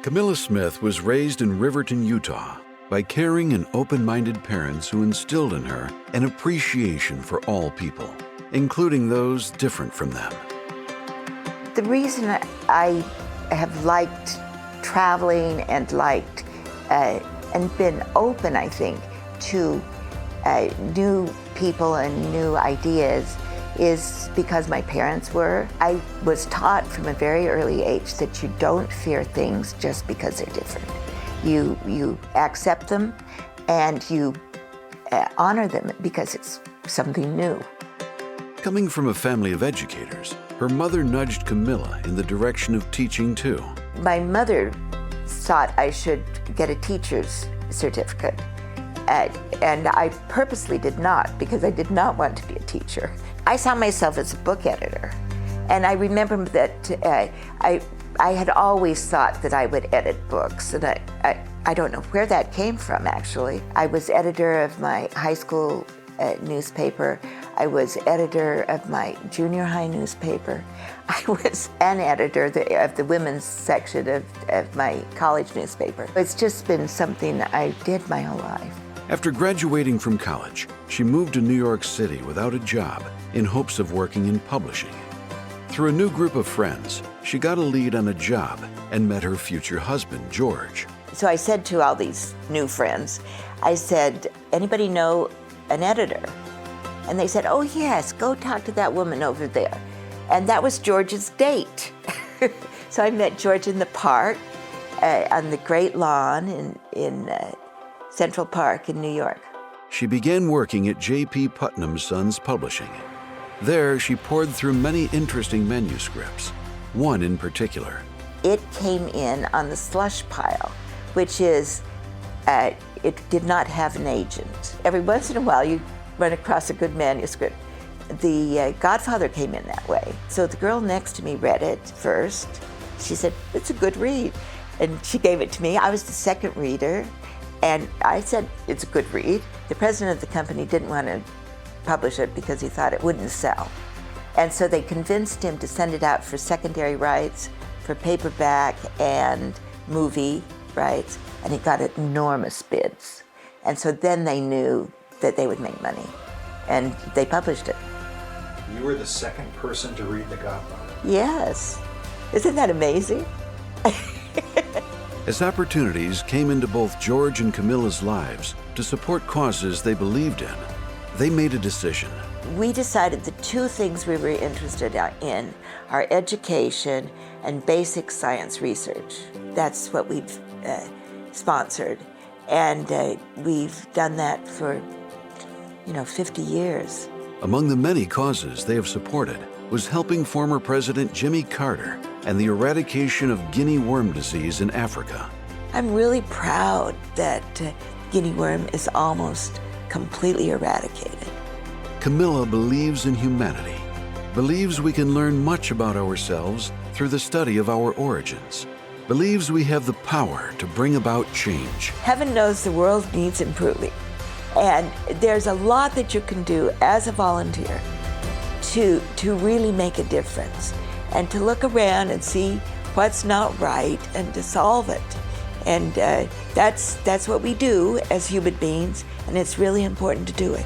Camilla Smith was raised in Riverton, Utah, by caring and open-minded parents who instilled in her an appreciation for all people, including those different from them. The reason I have liked traveling and and been open, I think, to new people and new ideas is because my parents were. I was taught from a very early age that you don't fear things just because they're different. You accept them and you honor them because it's something new. Coming from a family of educators, her mother nudged Camilla in the direction of teaching too. My mother thought I should get a teacher's certificate, and I purposely did not because I did not want to be a teacher. I saw myself as a book editor, and I remember that I had always thought that I would edit books, and I don't know where that came from, actually. I was editor of my high school newspaper. I was editor of my junior high newspaper. I was an editor of the women's section of my college newspaper. It's just been something I did my whole life. After graduating from college, she moved to New York City without a job in hopes of working in publishing. Through a new group of friends, she got a lead on a job and met her future husband, George. So I said to all these new friends, I said, anybody know an editor? And they said, oh yes, go talk to that woman over there. And that was George's date. So I met George in the park, on the Great Lawn in Central Park in New York. She began working at J.P. Putnam Sons Publishing. There, she poured through many interesting manuscripts, one in particular. It came in on the slush pile, which is, it did not have an agent. Every once in a while, you run across a good manuscript. The Godfather came in that way. So the girl next to me read it first. She said, it's a good read. And she gave it to me. I was the second reader. And I said, it's a good read. The president of the company didn't want to publish it because he thought it wouldn't sell. And so they convinced him to send it out for secondary rights, for paperback and movie rights. And he got enormous bids. And so then they knew that they would make money. And they published it. You were the second person to read The Godfather. Yes. Isn't that amazing? As opportunities came into both George and Camilla's lives to support causes they believed in, they made a decision. We decided the two things we were interested in are education and basic science research. That's what we've sponsored. And we've done that for 50 years. Among the many causes they have supported was helping former President Jimmy Carter and the eradication of guinea worm disease in Africa. I'm really proud that guinea worm is almost completely eradicated. Camilla believes in humanity, believes we can learn much about ourselves through the study of our origins, believes we have the power to bring about change. Heaven knows the world needs improving. And there's a lot that you can do as a volunteer to really make a difference and to look around and see what's not right and to solve it. And that's what we do as human beings, and it's really important to do it.